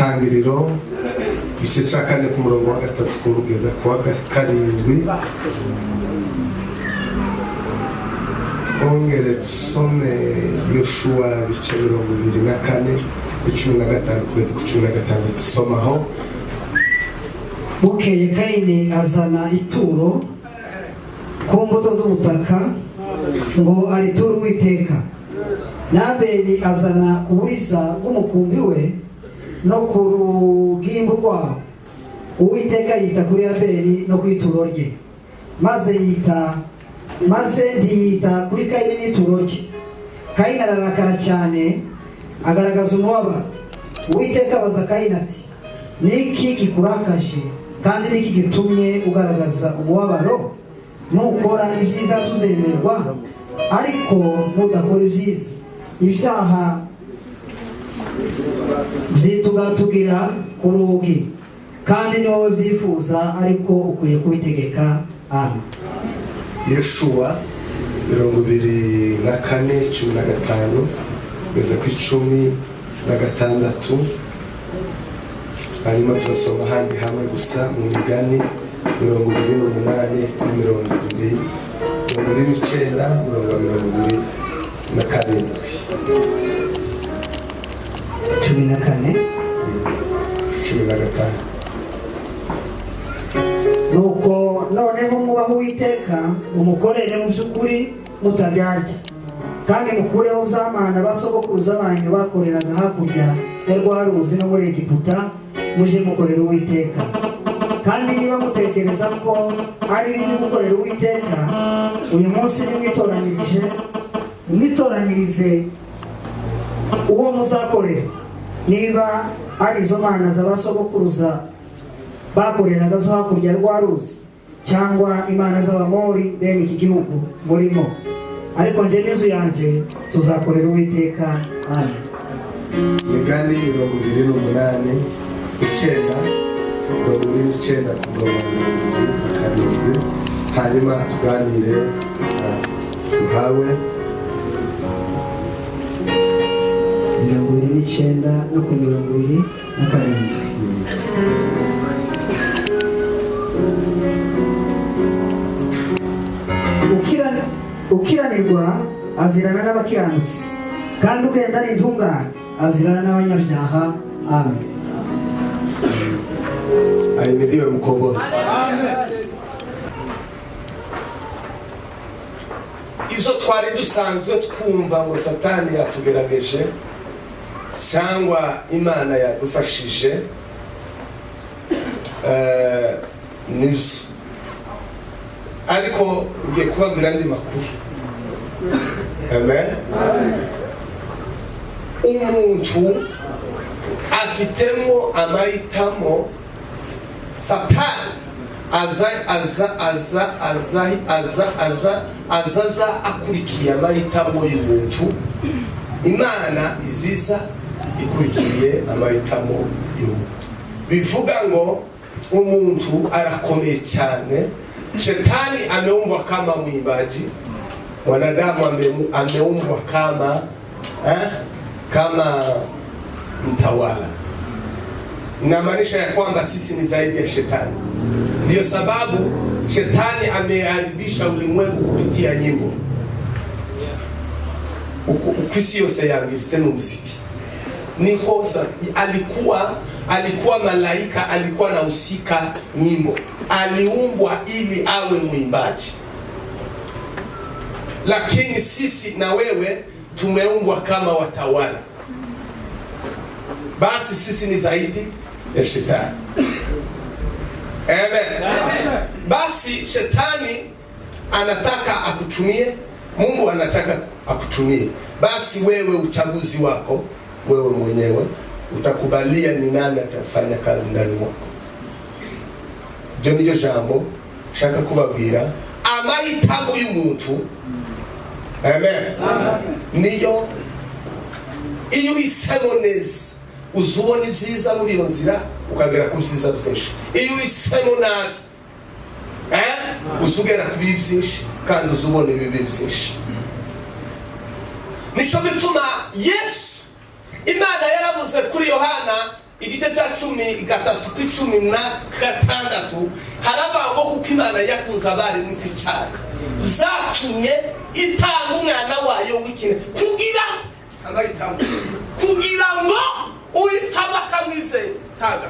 Itangiriro igice cya 4 ku murongo wa 3 kugeza ku wa 7. Twongere dusome Yoshua ibice 24 ku 15 kugeza ku 16 tusomaho. Bukeye Kayini azana ituro ku mbuto z'ubutaka ngo ariture Uwiteka. Nabeli azana kuburiza bw'umukumbi we no ku rugimbu rwawo. Uwiteka yita kuri Abeli no ku ituro rye, maze ntiyita kuri Kayini n'ituro rye. Kayini ararakara cyane, agaragaza umubabaro. Uwiteka abaza Kayini ati, niki kikurakaje kandi niki gitumye ugaragaza umubabaro? Nukora ibyiza tuzemerwa, ariko nudakora ibyiza, ibyaha byitugatugira ku rugi, kandi ni wowe byifuza, ariko ukwiye kubitegeka. Amen. Yoshua 24:15 kugeza ku 16. Hanyuma turasoma ahandi hamwe gusa mu Migani 28 kuri 17. Nuko noneho mubaho Uwiteka, umukorere mu by'ukuri mutaryarya, kandi mukureho za mana basogokuruza banyu bakoreraga hakurya ya rwa ruzi no muri Egiputa, muje mukorera Uwiteka. Kandi niba mutekereza ko ari ibyo gukorera Uwiteka, uyu munsi nimwitoranyirize uwo muzakorera. Niba ari izo mana z'abasogokuruza bakoreraga zo hakurya rwa ruzi, cyangwa imana z'Abamori bene iki gihugu murimo, ariko nje n'inzu yanjye tuzakorera Uwiteka. Amen. Migani 28:9 ku murongo wa 27. Hanyuma tuganire duhawe 29 no ku 27. Ukiranirwa azirana n'abakiranutsi, kandi ugenda ari intungane azirana n'abanyabyaha. Amen. Ahimidiwe Mkombozi. Ibyo twari dusanzwe twumva ngo Satani yatugerageje cyangwa Imana yadufashije, nibyo, ariko ugiye kubabwira andi makuru. Amen. Umuntu afitemo amahitamo. Satani aza akurikiye amahitamo y'umuntu. Imana iziza ikurikiye amahitamo y'umuntu. Bivuga ngo umuntu arakomeye cyane. Shetani ameumbwa kama mwimbaji, wanadamu ameumbwa kama mtawala. Inamaanisha ya kwamba sisi ni zaidi ya shetani. Ndiyo sababu shetani ameharibisha ulimwengu kupitia nyimbo. Ukwisi yose yangirise n'umusiki. Ni kosa. Alikuwa malaika, alikuwa na usika nyimbo. Aliumbwa ili awe mwimbaji. Lakini sisi na wewe tumeumbwa kama watawala. Basi sisi ni zaidi ya shetani. Amen. Basi shetani anataka akutumie, Mungu anataka akutumie. Basi wewe uchaguzi wako, wewe mwenyewe utakubalia ni nani atafanya kazi ndani mwako. Ndio jambo shaka kubabwira amahitamo y'umuntu. Amen. Niyo iyo uhisemo neza uzubona ibyiza muri iyo nzira ukagera ku byiza byinshi. Iyo uhisemo nabi uzugera ku byinshi kandi uzubona ibibi byinshi. Nico bituma Yesu Imana yaravuze kuri Yohana igice cya 13:16 haravuga ngo kuko Imana yakunze abari n'isi cyane zatumye itanga umwana wayo w'ikine kugira ngo uhitamo akamwizera ntaga.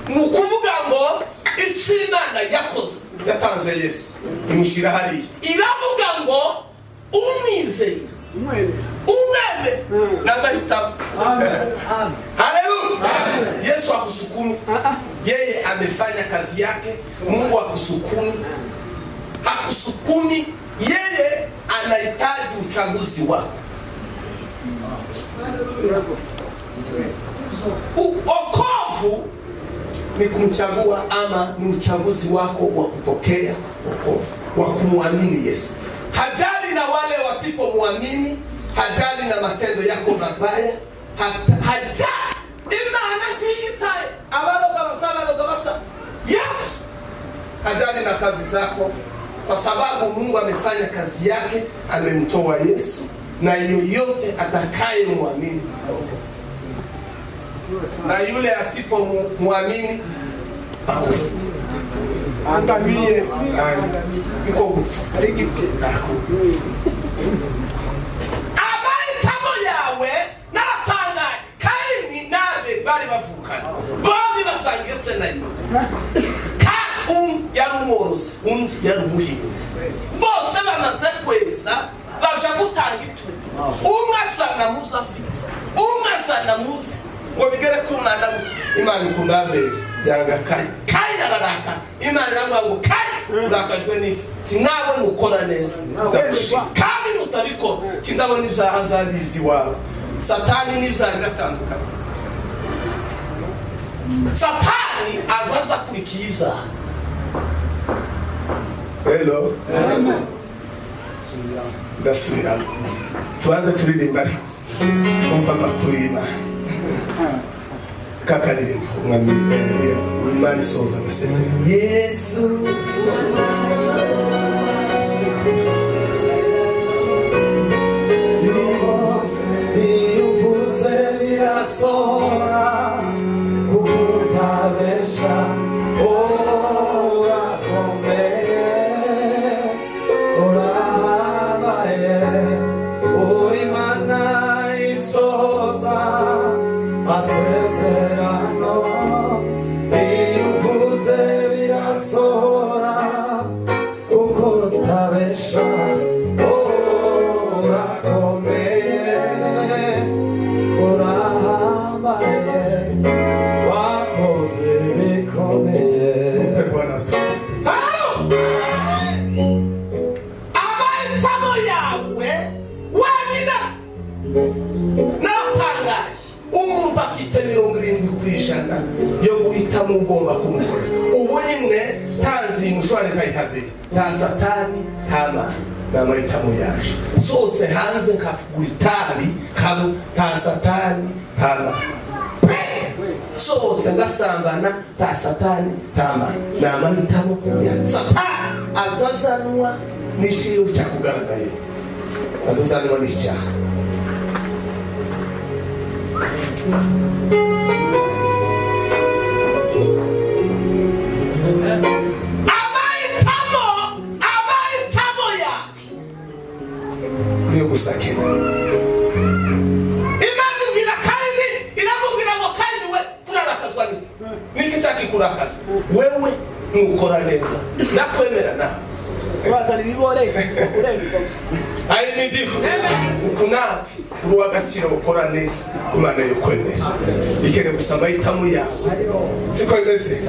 Ni ukuvuga ngo icyo Imana yakoze yatanze Yesu imushyira hariya, iravuga ngo umwizera umweme n'amahitamo. Haleluya. Yesu hakusukumi, yeye amefanya kazi yake. Mungu hakusukumi, hakusukumi, yeye anahitaji uchaguzi wako. Wokovu ni kumchagua ama ni uchaguzi wako wa kupokea wokovu, wa kumwamini Yesu. Hajali na wale wasipomwamini, hajali na matendo yako mabaya, hajali Imana tiyitaye abaroga basa Yesu, hajali na kazi zako, kwa sababu Mungu amefanya kazi yake, amemtoa Yesu, na yoyote atakayemwamini na yule asipomwamini akufa. Angamie yuko kufa. Amahitamo yawe naratangaye. Kaini nabe bari bavukana, bombi basangiye se na nyina. Yari umworozi, undi yari umuhinzi. Bose bamaze kweza baje gutanga itungo. Umwe asana muzi afite, umwe asana muzi ngo bigere ku mwana Imana ikunda mbere yanga Kaini araraka. Imana iravuga ngo Kaini urakajwe n'iki? Ti nawe ukora neza kandi utabikora kindabona ibyaha zabizi wawe. Satani n'ibyaha biratandukanye. Satani azaza kurikiye ibyaha. Hello. Amen. Ndasubira tuanze turirimba ariko umva amakuru y'Imana kakaririmbo mwami Imana isoza amasezerano. Yesu yuvuze birasohora kukutabesha yo guhitamo ugomba kumukora. Ubu nyine ntazi mushwari kayihabiri, nta Satani nta Mana, n'amahitamo yaje sose hanze nkafugura itabi kabo, nta Satani nta Mana sose ngasambana, nta Satani nta Mana, n'amahitamo ya Satani. Azazanwa n'iciro cyakugaragaye, azazanwa n'icyaha. Niyo gusakena Imana ibwira Kaini, iramubwira ngo Kaini we kurarakazwa niki cyaki kurakaza wewe nukora neza nakwemera na wazana ibibore urenga ayi nidiho ukunapi uruwa gaciro ukora neza Imana yo kwemera ikene gusaba hitamo yawe siko neze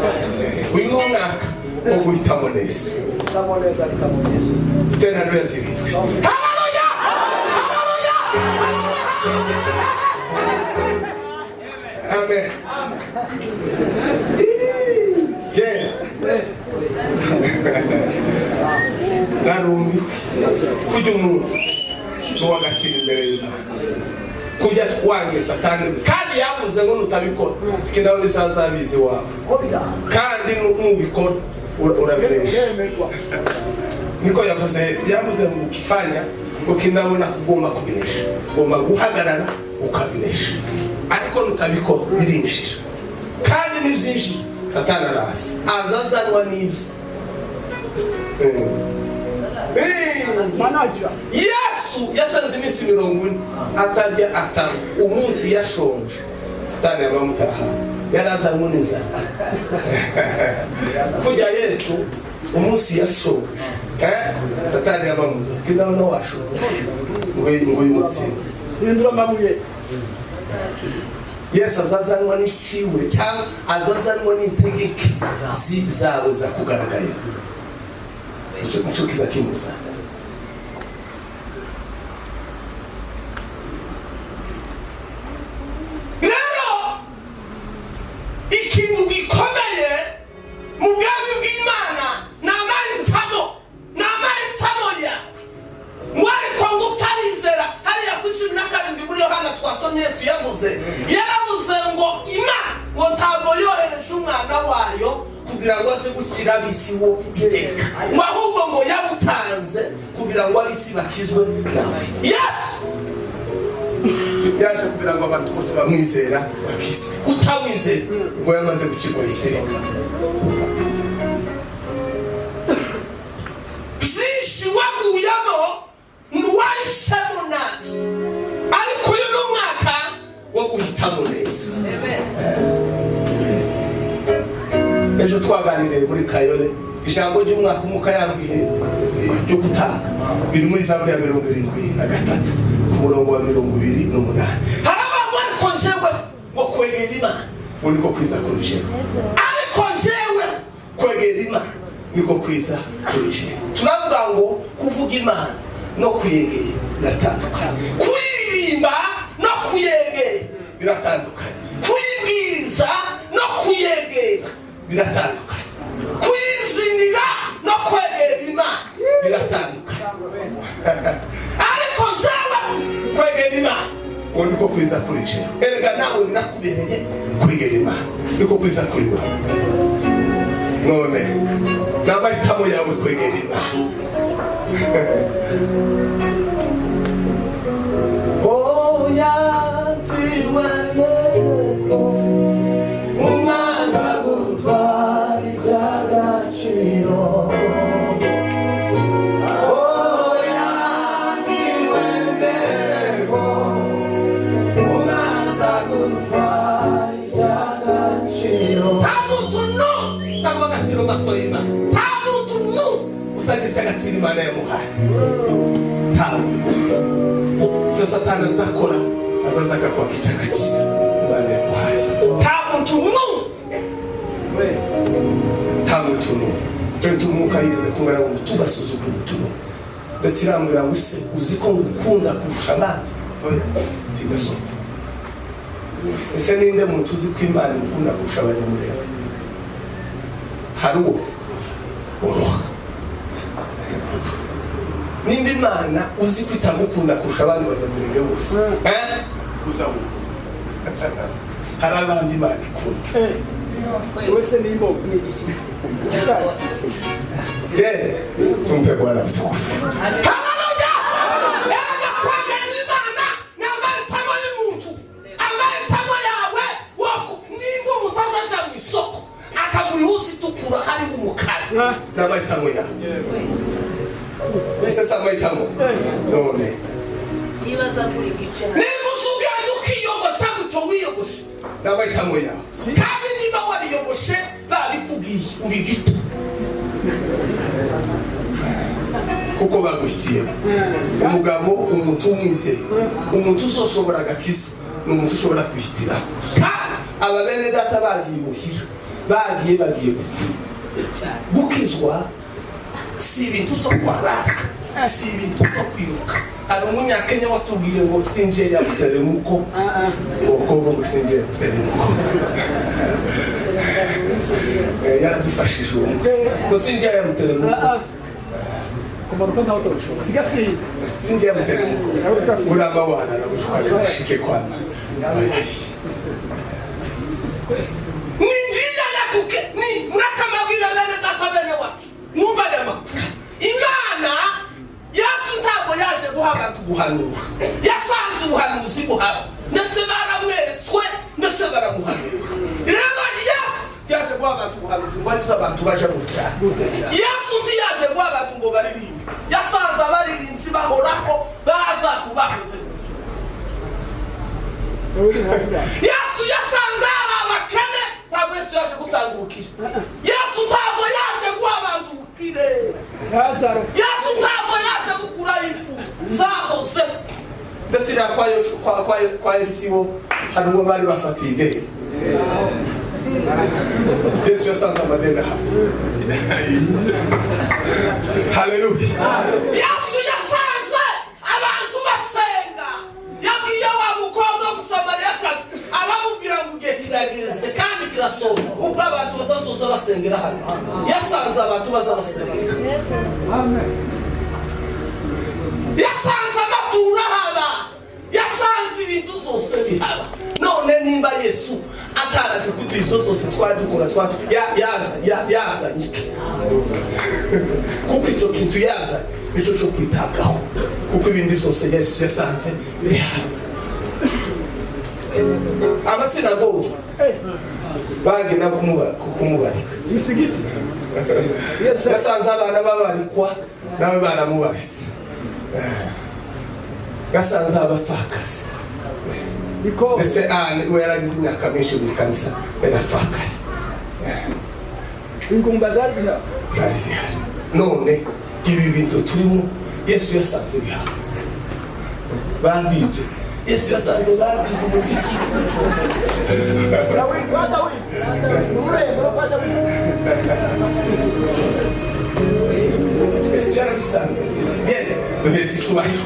uyu mwaka wo guhitamo neza tena ndio zilitwe. Haleluya haleluya amen narumi kujya umuntu tuwagacira imbere y'Imana kujya wange Satani kandi yavuze ngo nutabikora tikindao nisanzabizi wawe kandi nubikora urabiresha niko yavuze ngo ukifanya ukindabona kugomba kubinesha, ugomba guhagarara ukabinesha. ariko nutabikora birinjira kandi nibyinshi Satani araza azazanwa n'ibyo Yesu yasanze iminsi 40 atajya atanga umunsi yashonje Satani yamamutaha yarazanwe n'inzara kujya Yesu umunsi yashonje Satani yabamuza kina no washonje ngo yimutse Indura mabuye Yesu azazanwa n'iciwe cyangwa azazanwa n'integeke zawe za kugaragara icyo kiza kimuza rero ikintu gikomeye mu bwami bw'Imana n'amahitamo ya mwari kwa ngutarizera hariya ku 17 muri Yohana twasomye Yesu yaravuze ngo Imana ngo ntabwo yohereje umwana wayo kugira ngo aze gukira abisi wo iteka ahubwo ngo yamutanze kugira ngo abisi bakizwe nawe Yesu yaje kugira ngo abantu bose bamwizera bakizwe utamwizera ngo yamaze gukirwa iteka byinshi waguyemo wahisemo nabi ariko uyu ni umwaka wo guhitamo neza ejo twaganiriye muri Kayole ijambo ry'umwaka umuka yambwiye ryo gutanga biri muri Zaburi ya 73 ku murongo wa 28 harabagwa ariko njyewe ngo kwegera Imana ngo niko kwiza kurije ariko njyewe kwegera Imana niko kwiza kurije turavuga ngo kuvuga Imana no kuyegera biratandukanye kuririmba no kuyegera biratandukanye kuyibwiriza no kuyegera biratandukanye kuyizinira no kwegera Imana biratandukanye ariko nzawe kwegera Imana ngo niko kwiza kurije erega nawe birakubereye kwegera Imana niko kwiza kuriwe none n'amahitamo yawe kwegera Imana oh yatiwe neko umaza gutwara iby'agaciro oh yatiwe mbeko umaza gutwara iby'agaciro nta muntu utanga agaciro masoye Imana nta muntu utagize agaciro Imana yamuhaye icyo Satani azakora azaza akakwaka icyo agaciro Imana yamuhaye nta muntu rero tumuka yigeze kungana ngo tugasuzugura ubutumwa ndetse irambwira ngo se uzi ko ngukunda kurusha abandi sigaso ese ninde muntu uzi ko Imana imukunda kurusha abanyamureba hari uwo uroha nimba Imana uzi ko itamukunda kurusha abandi banyamurebe bose uzawo hari abandi Imana ikunda wese nimbo n'igiki tumpe Bwana mtukufu haleluya erega kwegera Imana n'amahitamo y'umuntu amahitamo yawe nimba umuntu azaja mu isoko akaguha ihuzu itukura hari umukara n'amahitamo yawe ese amahitamo none nibaza kuri gice niba uzugenda ukiyogosha gutyo wiyogoshe n'amahitamo yawe kandi niba wariyogoshe babikubwiye uri gito kuko baguhitiyemo umugabo umuntu umwizeye umuntu uzoshobora agakisa ni umuntu ushobora kwihitira kandi aba bene data bagiye muhira bagiye gukizwa si ibintu zo kwaraka si ibintu zo kwiruka hari umunyakenya watubwiye ngo sinje yabutere muko ngo kovo ngo sinje yabutere muko yaradufashije uwo munsi ngo sinje yabutere muko kumanuka ntaho tubishobora sigafi sinje yabutere muko uramba wana na ushike kwana ninjija yakuke ni murakamabwira bene data bene wacu mwumva aya makuru Imana Yesu ntabwo yaje guha abantu guhanura yasanze ubuhanuzi buhaba ndetse baramweretswe bari abantu baje guca Yesu tiyaje kwa abantu ngo baririmbe yasanze abaririmbyi bahoraho baza kubakoze Yesu yasanze abakene ntabwo Yesu yaje gutanga ubukire Yesu ntabwo yaje guha abantu ubukire Yesu ntabwo yaje gukura impfu zahoze ndetse kwa Elisibo hari uwo bari bafatiye ideni Yesu yasanze amadeni aha haleluya Yesu yasanze abantu basenga yabwiye wa mukobwa w'umusamariyakazi abamubwira ngo ugiye kirageze kandi kirasohoka ubwo abantu batasoza basengera hano yasanze abantu baza basengera yasanze amatura haba yasanze ibintu zose bihaba none nimba Yesu ataraje kuduha izo zose twari dukora yazanye kuko icyo kintu yazanye nicyo cyo kwitabwaho kuko ibindi byose Yesu yasanze bihaba amasinagogi bagenda kumubarika yasanze abana babarikwa nawe baramubaritse yasanze abapfakazi ndetse we yaragize imyaka myinshi mu kanisa yarapfakaye ingumba zari zihari none ibi bintu turimo Yesu yasanze bihari bandije Yesu yasanze bandije umuziki Yesu yarabisanze yene duheze icubahiro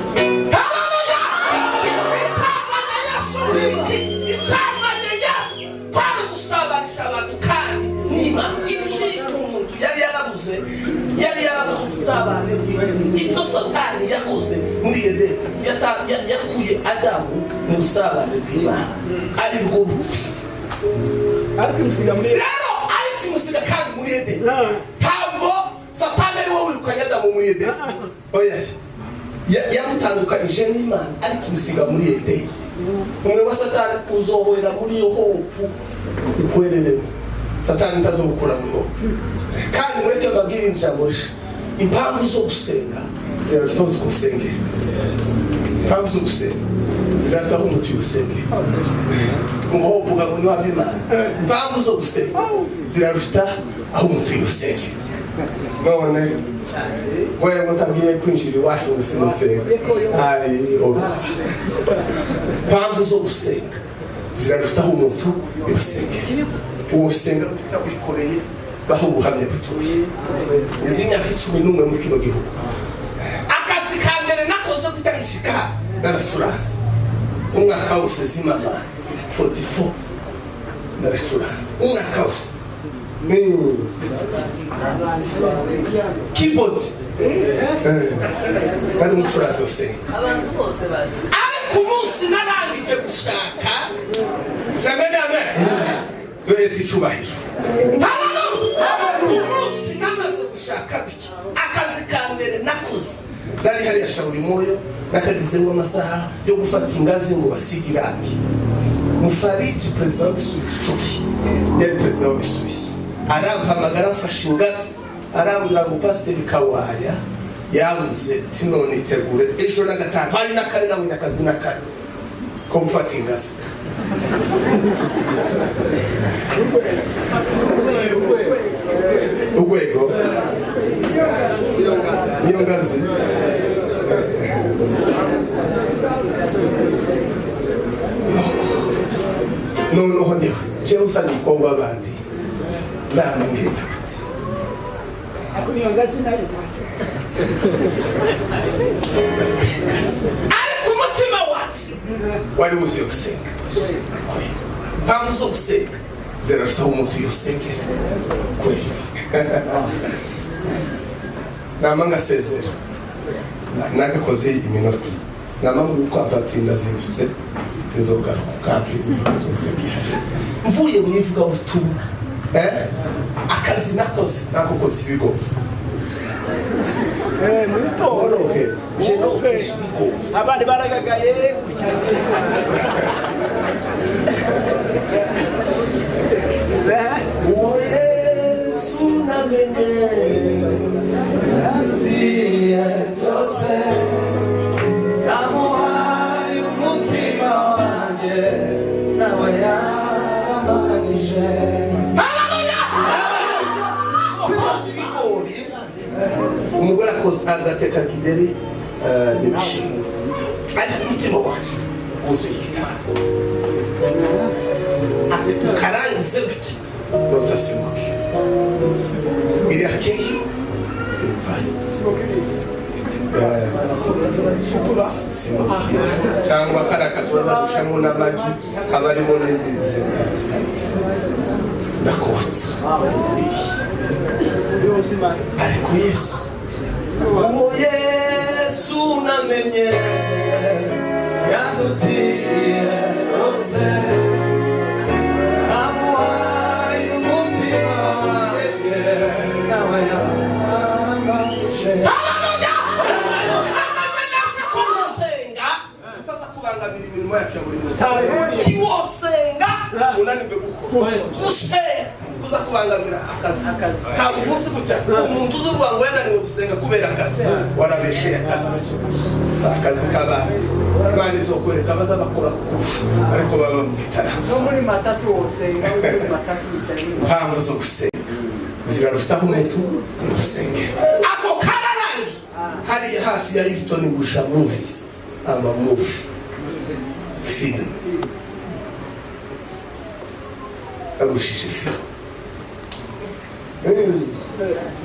isazanye Yesu kwari gusabanisha abantu kandi nima isi umuntu yari yarabuze ubusabane icyo Satani yakoze muri Edeni yakuye Adamu mu busabane bw'Imana ari bwo rupfu ariko imusiga kandi muri Edeni ntabwo Satani ari wowe wirukanye Adamu muri Edeni oya yamutandukanije n'Imana ariko imusiga muri Edeni umwe wa Satani uzohorera muri iyo hofu ukwererewe Satani ntazobukura muri hofu kandi mureke babwire ijambo impamvu zo gusenga zirafite aho twusengera impamvu zo gusenga zirafite aho umuti usengera ngo uvuga ngo ni w'Imana impamvu zo gusenga zirafite aho umuti usengera none wewe mutabwiye kwinjira iwacu gusenga ari oroha impamvu zo gusenga zirafite aho umuntu usengera usenga utawikoreye baho ubuhamya butuye izi myaka 11 muri kino gihugu akazi ka mbere nakoze kutagishika n'abasuranzi umwaka wose zimama 44 n'abasuranzi umwaka wose keyboard kandi umusuranzi wose abantu bose bazi ariko umunsi narangije gushaka semene amen turezi icubahiro umunsi namaze gushaka biki akazi ka mbere nakoze nari hariya Shawuri Moyo nakagizemo amasaha yo gufata ingazi ngo basige irangi Mufariji perezida w'Isuwisi Coki yari perezida w'Isuwisi arampamagara mfashe ingazi arambwira ngo Pasiteri Kawaya yabuze tinone itegure ejo na gatanu hari n'akari nawe n'akazi n'akari ko gufata ingazi urwego niyo ngazi noneho ndiwe jewe usanga umukobwa w'abandi ndamwengenda ariko umutima wacu wari wuzuye gusenga mpamvu zo gusenga zirafite aho umuntu yosengera kweli nama ngasezera nagakoze iminota nama uko apatinda zivuse zizogaruka kandi ibibazo byagiye mvuye mu ivuga butumwa akazi nakoze nakoze ibigori muri toro abandi baragagaye Yesu umugore agateka kideri n'ibishimwe ariko umutima waje wuzuye igitabo karangize gutya utasimuke iri akeyi university cyangwa karakatura badushamo n'amagi haba harimo n'indi zina ndakotsa ariko Yesu uwo Yesu namenye yadutiye rose amuhaye umutima wanjye nawe yamagushe kubangamira imirimo yacu ya buri munsi tiwosenga unanirwe gukora gusenga kuza kubangamira akazi ntabwo umunsi gutya umuntu uzuvuga ngo yananiwe gusenga kubera akazi warabesheye akazi si akazi k'abandi imana izokwereka abaza bakora kukurusha ariko baba mu gitaramo no muri matatu wosenga muri matatu impamvu zo gusenga zirarufitaho umuntu ni gusengera ako kararangi hariya hafi ya Hilton ngusha movies ama movie film agushije film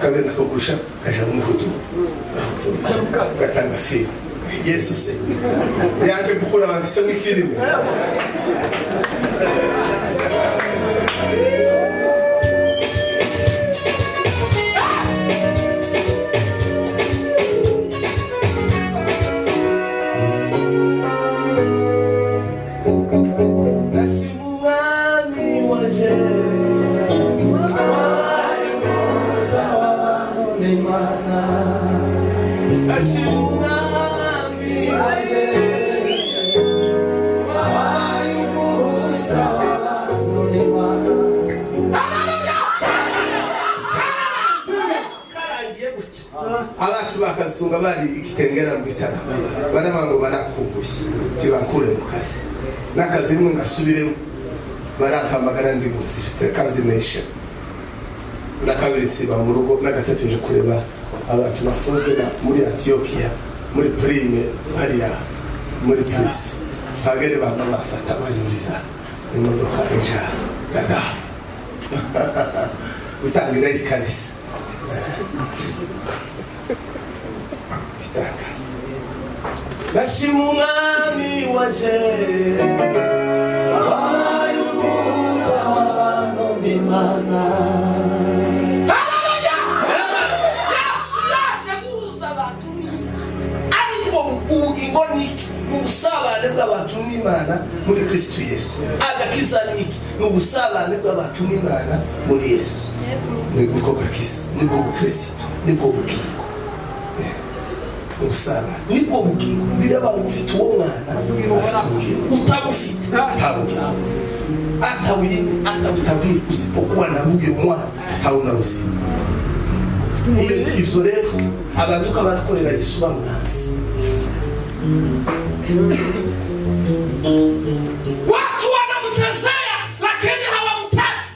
kagenda kugusha kaja mu hudu gatanga film Yesu se yaje gukora abantu se mu film bakazitunga bari ikitengera mu bitara barabango barakugushye tibakure mu kazi n'akazi rimwe ngasubiremo barampamagara ndi munsi kazi mesha nakabiri siba mu rugo nagatatu nje kureba abantu bafunzwe muri Antioquia muri prime hariya muri police bagere bamba bafata banyuriza imodoka eja dada utangira ikarisi Nashimu mwami waje ayumuza wabano nimana Haleluya Yesu yaje guhuza abantu ariko ubugingo niki n'ubusabane bw'abantu n'Imana muri Kristo Yesu agakiza niki n'ubusabane bw'abantu n'Imana muri Yesu niko gakiza niko Kristo niko bugingo usaba nibwo bugingo biraba ufite uwo mwana utabufite ntabugingo atabutabiri usipokuwa na huyo mwana hauna uzima ivyo rero abantu barakorera Yesu bamwanzi watu wanamchezea lakini hawamtaki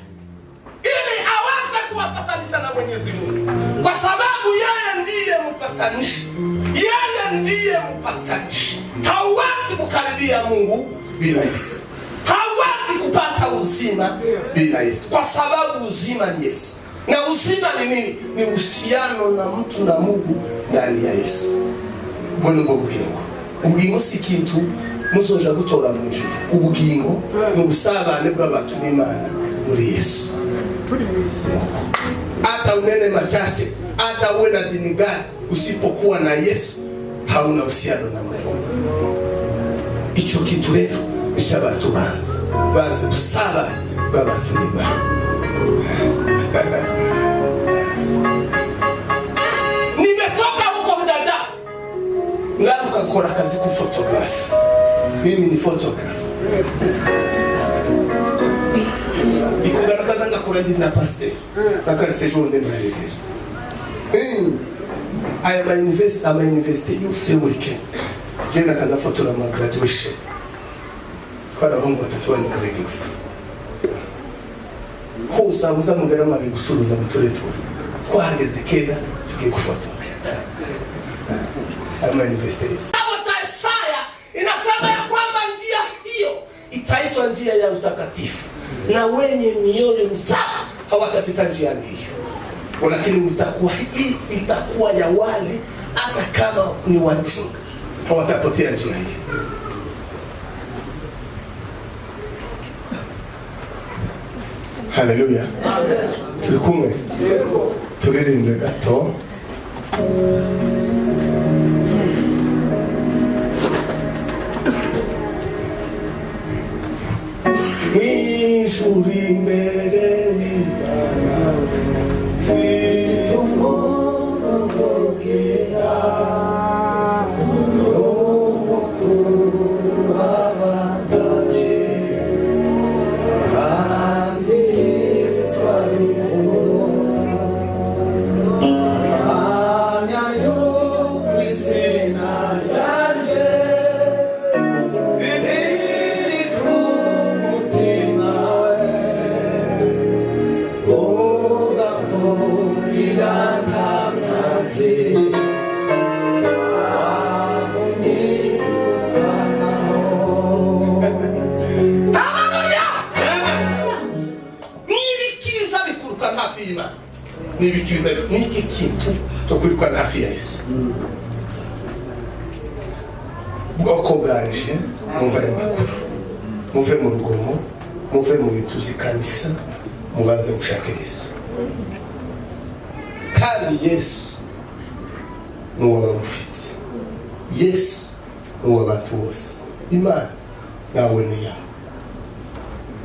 ili aweze kuwapatanisha na Mwenyezi Mungu kwa sababu yeye ndiye mpatanishi. Yeye ndiye mpatanishi. Hauwezi kukaribia Mungu bila Yesu. Hauwezi kupata uzima bila Yesu. Kwa sababu uzima ni Yesu. Na uzima ni nini? Ni uhusiano na mtu na Mungu ndani ya Yesu. Bwana ubugingo. Ubugingo si kintu muzoja gutora mu ijuru. Ubugingo ni ubusabane bw'abantu n'Imana muri Yesu. Hata unene machache, hata uwe na dini gani, usipokuwa na Yesu hauna uhusiano na Mungu. Icho kitu rero cy'abantu bazi gusaba bw'abantu n'Imana. Nimetoka huko Dada, ngaruka kukora kazi ku photography. Mimi ni photographer. Ikogaragaza ngakora ndi na pasteur nakase jonde na revere aya ma university yose muri Kenya je nakaza fotora ma graduation twara hongo tatwani college gusa hose abuza mugara mwabe gusuruza mu turere twose twahageze kera tugiye gufotora manifestation Isaya inasema ya kwamba njia hiyo itaitwa njia ya utakatifu na wenye mioyo misafi hawatapita njiani hiyo, lakini itakuwa ya wale hata kama ni wajinga hawatapotea njia hiyo. Haleluya. Turi kumwe turirimbe gato. Nishuri imbere y'Imana mfite umuntu mvugira n'umukuru w'abatambyi kandi yitwa Rukundo ahamya yuko izina ryaje riri ku mutima we ugavugira nta mwanzi nibikibiza niki kintu cyo kwirukana hafi ya Yesu. Bwoko bwaje muve makuru, muve mu rugomo, muve mu bituzi kanisa, mubaze gushaka Yesu. Kandi Yesu nuwo bamufite, Yesu nuwo batu bose, Imana nawe ni yawe.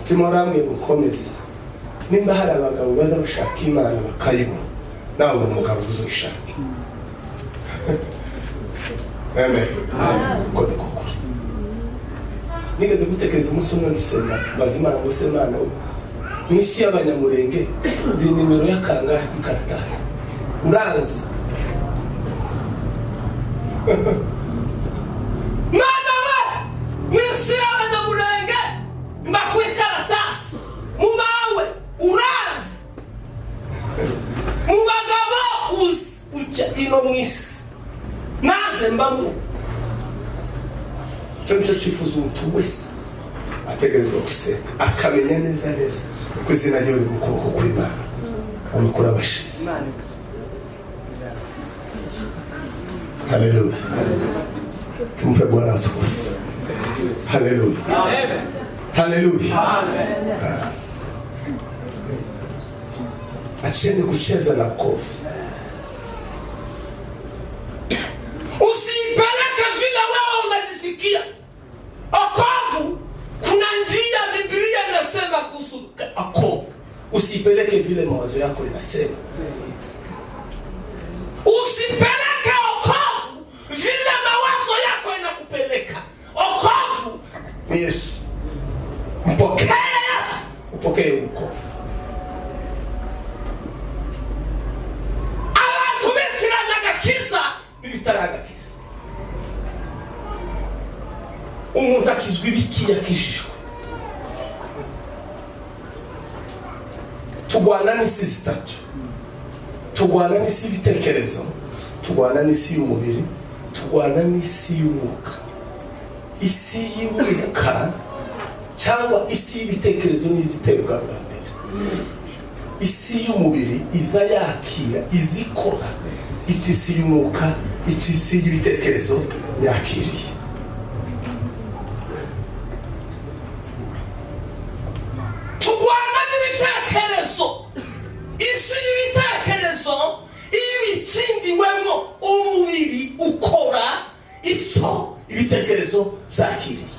Timoramwe gukomeza nimba hari abagabo baza bashaka Imana bakayibona, nawe umugabo uzoshaka. Amen. Gode kokuri. Nigeze gutekereza umunsi umwe ndisenga bazimana ngo se Mana we mwisi y'abanyamurenge ndi nimero y'akangahe ku karatasi uranzi Mana we mwisi y'abanyamurenge mbakwe karatasi mubawe uranzi mubagabo uja ino mwisi naje mbamu cyo cyifuza umuntu wese ategerezwa gusenga akamenya neza ko izina ryo riri mu kuboko kw'Imana amukora abashize. Haleluya. Tumpe Bwana atukufu. Haleluya. Amen. Haleluya. Amen. Acheni kucheza na kofi. Usipeleke vile wewe unajisikia. Okovu kuna njia Biblia inasema kuhusu okovu. Usipeleke vile mawazo yako inasema. Usipeleke okovu vile mawazo yako inakupeleka. Okovu ni Yesu. Mpokee Yesu, upokee wokovu. Abantu betiranaga kisa bibitaraga kisa. Umuntu akizwa ibiki yakishishwe. Tugwana n'isi zitatu. Tugwana n'isi y'ibitekerezo, tugwana n'isi y'umubiri, tugwana n'isi y'umwuka. Isi y'umwuka cyangwa isi y'ibitekerezo n'iziterwa bwa mbere. Isi y'umubiri iza yakira, izikora. Isi y'umwuka, isi y'ibitekerezo yakiriye. Tugwana n'ibitekerezo. Isi y'ibitekerezo iyo itsindiwemo umubiri ukora iso ibitekerezo zakiriye.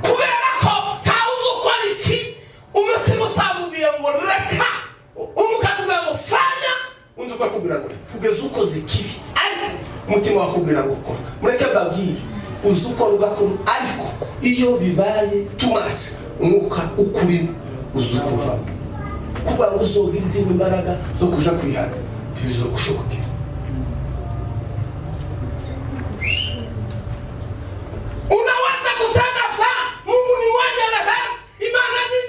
Kubera ko ntawuzi ukora iki umutima utamubwiye ngo reka umukavuga ngo fanya undi ukakubwira ngo kugeza ukoze ikibi ariko umutima wakubwira ngo ukora mureke babwire uzi ukora ugakora ariko iyo bibaye tumaje umwuka ukurimo uzi ukuvamo kuba ngo uzogira izindi mbaraga zo kuja kwihana ntibizogushobokera. Unaweza kutangaza Mungu ni mwenye rehema, Imana ni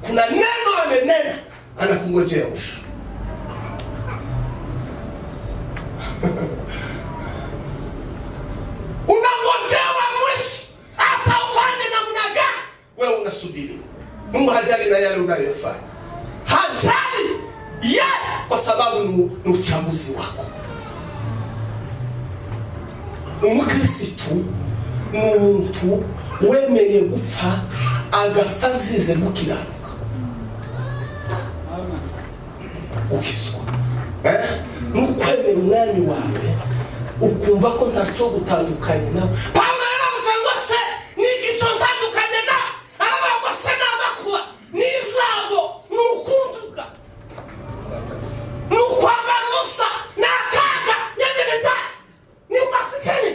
kuna neno amenena anakungojea mwisho. Unangojewa mwisho, hata ufanye namna gani wewe unasubiri. Mungu hajali na yale unayofanya, hajali kwa sababu ni uchaguzi wako. Umukristo umuntu wemeye gupfa agafazize gukiranuka ukizwa nukwemera umwami wawe ukumva ko ntacyo gutandukanye nawe. Pawulo yaravuze ngo se n'igico ntandukanye nawe, aravuga ngo se n'amakuba n'ibyago n'ukunduka n'ukwambara ubusa n'akaga n'ibintu n'umasikeni.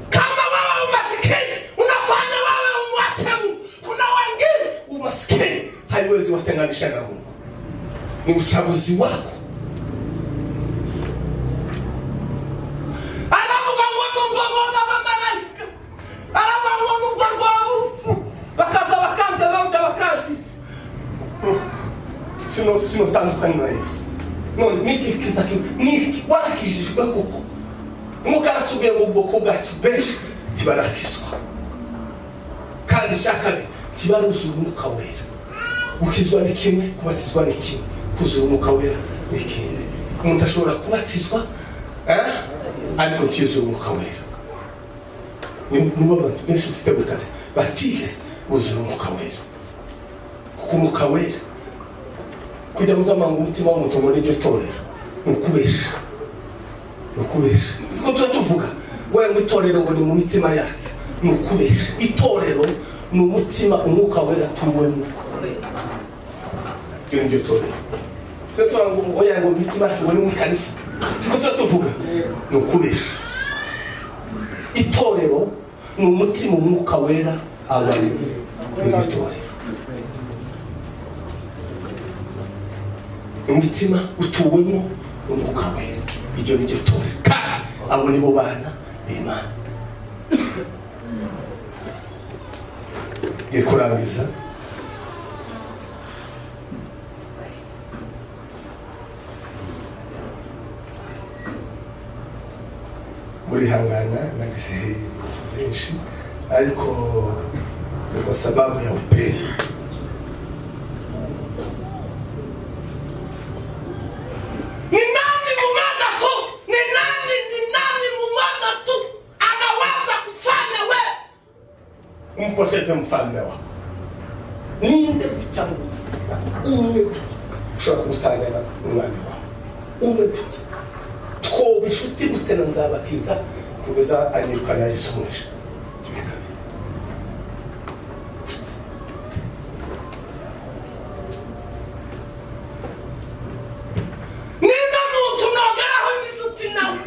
Kama wewe umasikeni unafanya wewe umwache Mungu, kuna wengine umasikeni haiwezi watenganisha na Mungu, ni uchaguzi wako. Aravuga ngo n'ubwo b'abamarayika, aravuga ngo n'ubwo rw'urupfu bakaza bakambye bawuja bakazi sino tandukanye na Yesu. None niki kizaki niki warakijijwe koko mukaratubwiye ngo ubwoko bwacu benshi tibarakizwa kandi shakabi tibaruzura umwuka wera. Ukizwa ni kimwe, kubatizwa ni kimwe, kuzura umwuka wera ni ikindi. Umuntu ashobora kubatizwa ariko ntiyuzura umwuka wera. Nibo abantu benshi ufite bukabisa batigeze buzura umwuka wera. Kuko umwuka wera kujya muzamanga umutima w'umuntu ngo n'iryo torero ni ukubesha, ni ukubesha. Siko tuvuga ngo itorero ngo ni mu mitima yacu, ni ukubesha. Itorero ni umutima umwuka wera tuwemo, iyo niryo torero. Siko tuvuga ngo oya ngo imitima yacu ngo ni mu kanisa, siko tuvuga, ni ukubesha. Itorero ni umutima umwuka wera abari mu itorero. Umutima utuwemo umwuka wera, iryo niryo torero, kandi abo nibo bana b'Imana. Ngiye kurangiza. Murihangana nagize ibintu byinshi ariko kwa sababu ya upendo. Umpoteze mfalme wako. Ninde kuchanguzi? Ushobora kugutanya na umwami wawe. Twoba inshuti gute na nzabakiza kugeza anyirukana Yesu mwisha. Ninde muntu nogeraho inshuti nawe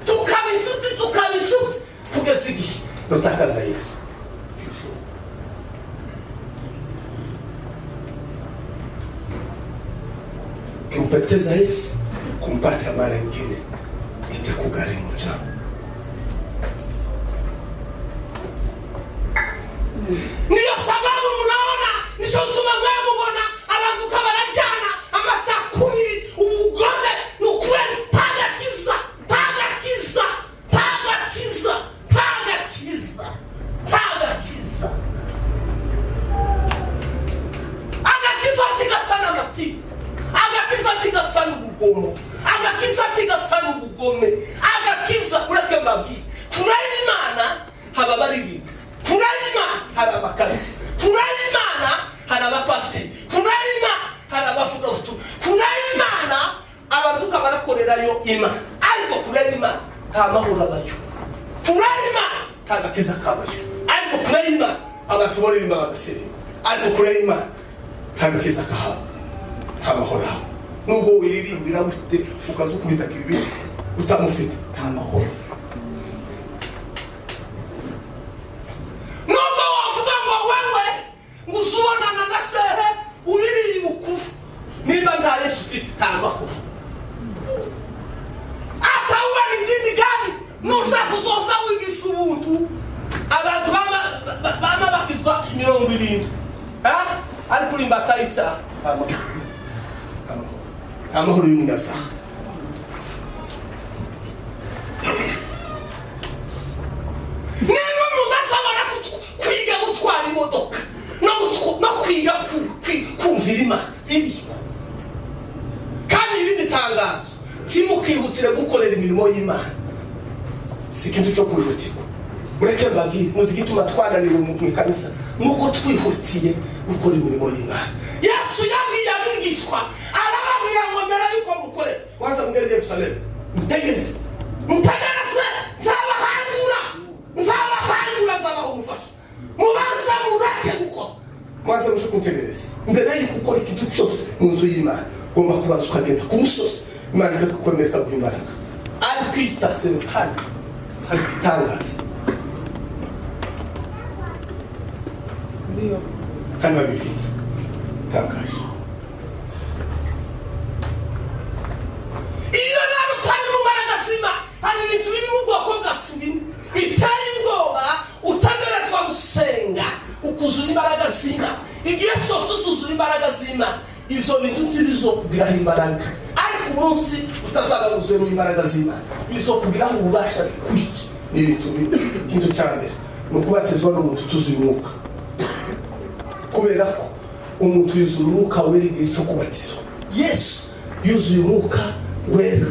tukaba inshuti kugeza igihe nutakaza Yesu. Kumpoteza Yesu kumpata mara nyingine itakugharimu sana. Ndio sababu mnaona nisotuma mwangu bwana abantu kabarajana amasakuni ubugome nukweli paga kisa agakiza tika sana mati agakiza tika sana ubugomo agakiza tika sana ubugome agakiza ureke mbabi kurali Imana haba baririmbyi kurali Imana hari abakanisa kurali Imana hari abapasiteri kurali Imana hari abavuga ubutumwa kurali Imana abantu kabarakorerayo Imana ariko kurali Imana nta mahoro abayo kurali Imana agakiza kabayo ariko kurali Imana abantu baririmba bagasirimu ariko kurali Imana agakiza kahaba nta mahoro aho nubwo wiririmbira ufite ukazukubita kibi utamufite nta mahoro. Nubwo wavuga ngo wewe ngusubonana na sehe uririye bukufu niba nta Yesu ufite nta mahoro. Ata uwe ni dini gani nushaka ubuntu abantu bama bakizwa 70 ariko uri mbataisa amahoro y'umunyabyaha niba mudashobora kwiga gutwara imodoka no kwiga kumvira Imana iriho kandi irindi tangazo timukihutire gukorera imirimo y'Imana si ikintu cyo kwihutirwa mureke mbabwire muzi igituma twananiwe mu kanisa nuko twihutiye gukora imirimo y'Imana. Yesu yabwiye abigishwa arababwira ngo mbere yuko mukore waza mugende Yerusalemu mutegereze nzabaha umufasha mubanza mureke gukora mwaze mushuka mutegereze mbere yuko ukora ikintu cyose mu nzu y'Imana ugomba kubanza ukagenda ku musozi Imana ikakukomereka guha imbaraga ari kwita sense hari itangaza hano hari ibintu bitangaje iyo nawe utari mu mbaraga z'Imana hari ibintu biri mu bwoko bwacu bine bitari ubwoba utagerezwa gusenga ukuzura imbaraga z'Imana igihe cyose usuzura imbaraga z'Imana ibyo bintu ntibizokugiraho imbaraga ariko umunsi utazagaruzuye imbaraga z'Imana bizokugiraho ububasha bw'iki n'ibintu bine. Ikintu cya mbere ni ukubatizwa n'umuntu utuzuye umwuka kubera ko umuntu yuzuye umwuka wera igihe cyo kubatizwa. Yesu yuzuye umwuka wera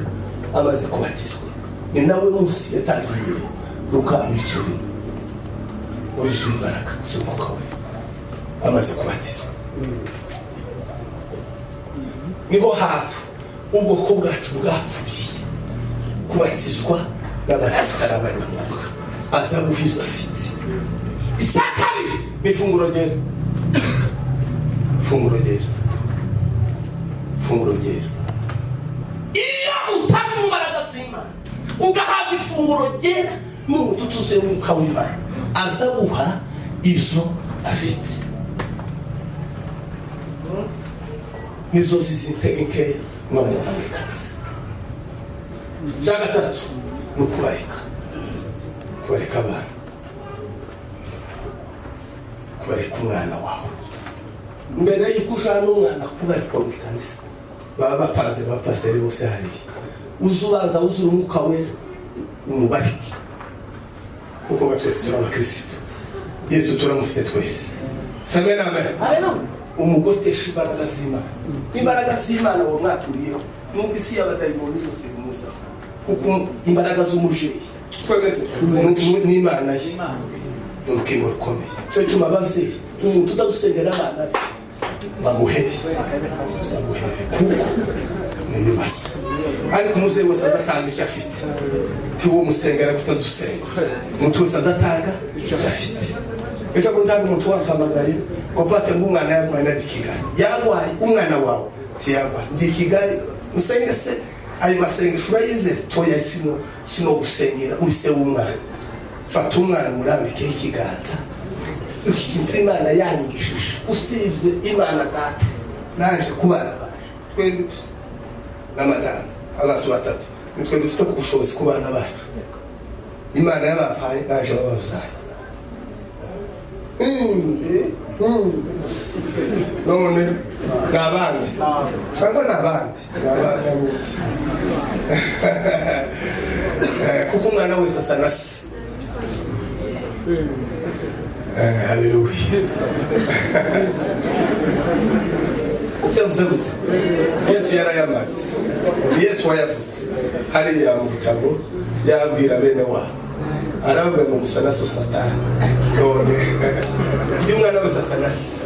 amaze kubatizwa ni nawe munsi yatangiriye Luka ibice bine yuzuye imbaraga z'umwuka wera amaze kubatizwa niho hato ubwoko bwacu bwapfuye kubatizwa n'abanyamwuka aza guhiza afite. Icya kabiri ni ifunguro ryera iyo utari mu mbaraga z'Imana ugahabwa ifunguro ryera n'umuntu utuzuye umwuka w'Imana aza guha ibyo afite. nizo zizintege nkeya none amikazi. Cya gatatu ni ukubareka abana kubareka umwana wawe mbere y'uko ujana umwana kubareka mu kanisa baba bapanze bapasiteri bose hariya uzubanza wuzura umwuka wera umubarike kuko twese turi abakirisitu Yesu turamufite twese. Sabe nawe umugotesha imbaraga z'Imana wo mwaturiyeho nubwo isi y'abadayimoni yose imuza kuko imbaraga z'umujeyi twemeze n'Imana ye n'urukingo rukomeye cyo gituma abavyeyi umuntu utazusengera abana bamuhebe kuko n'ibibasa ariko umuzeyi wese azatanga icyo afite tiwo musengera kutazusenga umuntu wese azatanga icyo afite. Ejo kuntanga umuntu wampamagaye ngo bate ngumwana yarwaye na Kigali yarwaye umwana wawe tiyagwa ndi Kigali musenge se ayo masengesho urayize toya sino gusengera use umwana fata umwana murambike ikiganza Imana yanyigishije usibye Imana data naje kubana twende n'amadana abantu batatu nitwe dufite ubushobozi kubana bacu Imana yabapaye naje babazaye none n'abandi cyangwa n'abandi kuko umwana wese asa na se. Haleluya. Sevuze gute Yesu yarayamaze Yesu wayavuze hariya mu gitabo yabwira bene wabo aravuga ngo musa na so Satani none uyu mwana wese asa na se.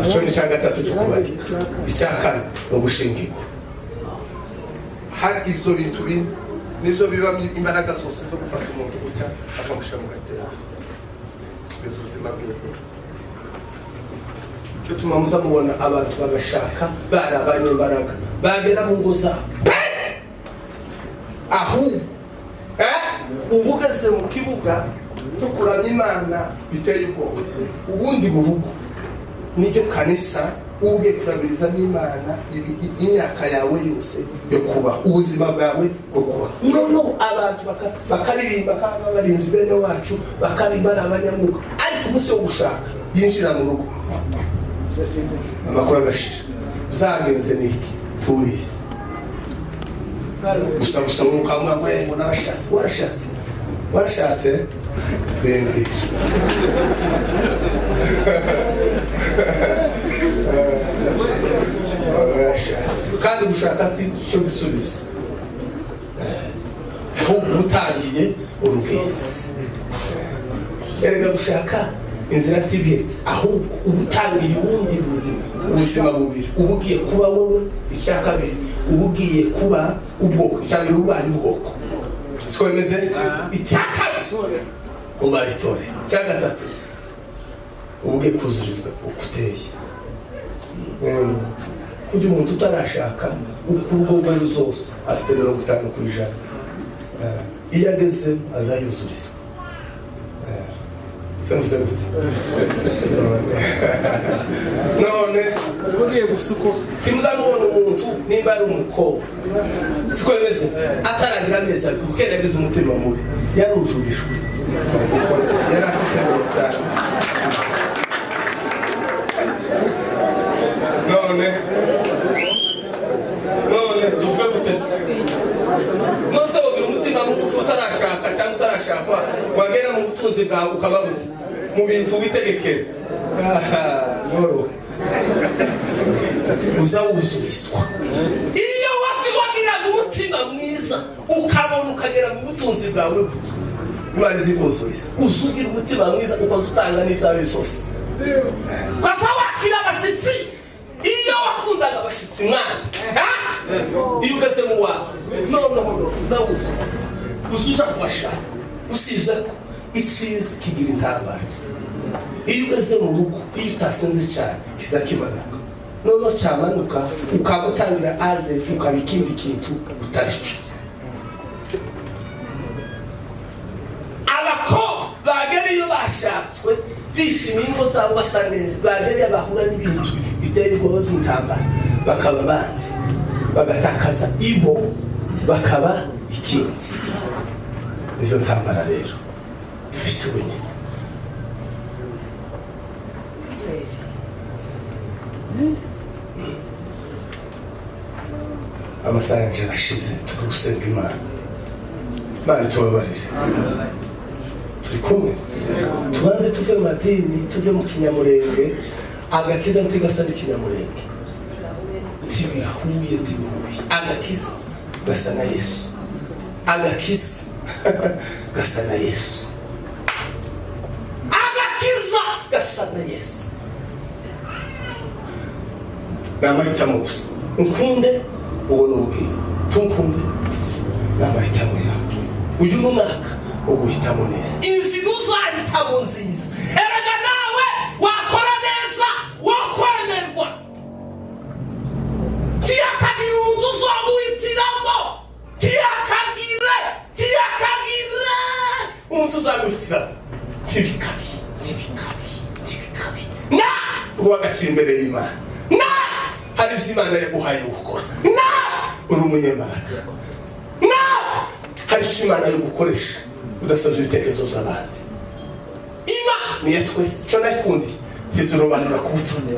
Icyo ni cya gatatu cyo kubarika. Icya kane ni ugushingirwa. Hari ibyo bintu bine nibyo biba imbaraga zose zo gufata umuntu gutya akamushyira mu gatera kugeza ubuzima bwe bwose. Cyo tuma muza mubona abantu bagashaka bari abanyembaraga bagera mu ngo zabo aho ubugeze mu kibuga cyo kuramya Imana biteye ubwoba. Ubundi mu rugo niryo kanisa ugiye kurabiriza n'Imana imyaka yawe yose yo kubaho, ubuzima bwawe bwo kubaho. No abantu bakaririmba nk'abarinzi bene wacu, bakaririmba n'abanyamwuga, ariko umunsi wo gushaka yinjira mu rugo amakuru agashira. Zagenze niki polisi gusa ukamwa ngo warashatse bende kandi gushaka si cyo gisubizo, ahubwo utangiye urugenzi. Erega gushaka inzira ntibihetse, ahubwo ubutangiye ubundi ubuzima bubiri. Ubugiye kuba wowe, icya kabiri ubugiye kuba ubwoko, icya mbere ubaye ubwoko siko bimeze, icya kabiri ubaye itore, icya gatatu ubugiye kuzurizwa uko uteye. Kugira umuntu utarashaka uko urugo rwe zose afite 50%, iyo ageze azayuzurizwa. Samuze gute none ugiye gusuko timuzabona umuntu nimba ari umukobwa siko bimeze, ataragira neza gukerageza umutima mubi, yarujurishwe, yari afite ubutane. none tuvuge guteze nose wogira umutima mubi utarashaka cyangwa utarashakwa, wagera mu butunzi bwawe ukaba gute mu bintu witegekera noro uzawuzurizwa. Iyo wagira umutima mwiza ukabona ukagera mu butunzi bwawe buke, Imana zikuzuriza. Uzugira umutima mwiza ukazutanga n'ibyawe byose, kwasa wakira abashyitsi. Iyo wakundaga abashyitsi mwana iyo ugeze mu wawe no uzawuzurizwa, uzuja kubashaka. Usibye ko icyiza kigira intambara. Iyo ugeze mu rugo, iyo utasinze cyane kizakimanuka, noneho cyamanuka ukamutangira aze ukaba ikindi kintu utaricyo. Abakobwa bagera iyo bashatswe bishimiye ingo zabo basa neza, bagera bahura n'ibintu biteye ubwoba by'intambara, bakaba abandi bagatakaza ibo bakaba ikindi. Izo ntambara rero dufite ubunyine. Amasaha yanje arashize, turi gusenga Imana. Imana tubabarire, turi kumwe. Tubanze tuve mu madini, tuve mu kinyamurenge, agakiza ntigasa n'ikinyamurenge, tibihuye. Agakiza gasa na Yesu, agakiza gasa na Yesu, agakiza gasa na Yesu. Namahitamo gusa, unkunde ubona ubugingo, tunkunde namahitamo yawe. Uyu mwaka uguhitamo neza, inzira uzahitamo nziza. Erega nawe wakora neza wakwemerwa, tiyakagira umuntu uzamuhitiramo, tiyakagire umuntu uzamuhitiramo. Tibikabi uwagacira imbere y'Imana, hari by'Imana yaguhaye gukora, uri umunyembaraga, hari icyo Imana yo gukoresha udasabye ibitekerezo by'abandi. Imana niyo twese cyo nakundi tizirobanura ku butoni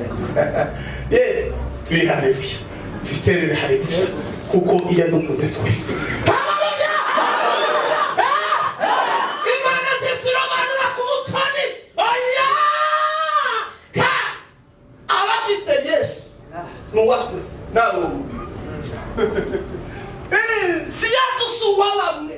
tuyiharebye tuyiterere harebye kuko iyo dukoze twese. Imana tizirobanura ku butoni, oya abafite Yesu nuwatwe nawe si Yesu suwabamwe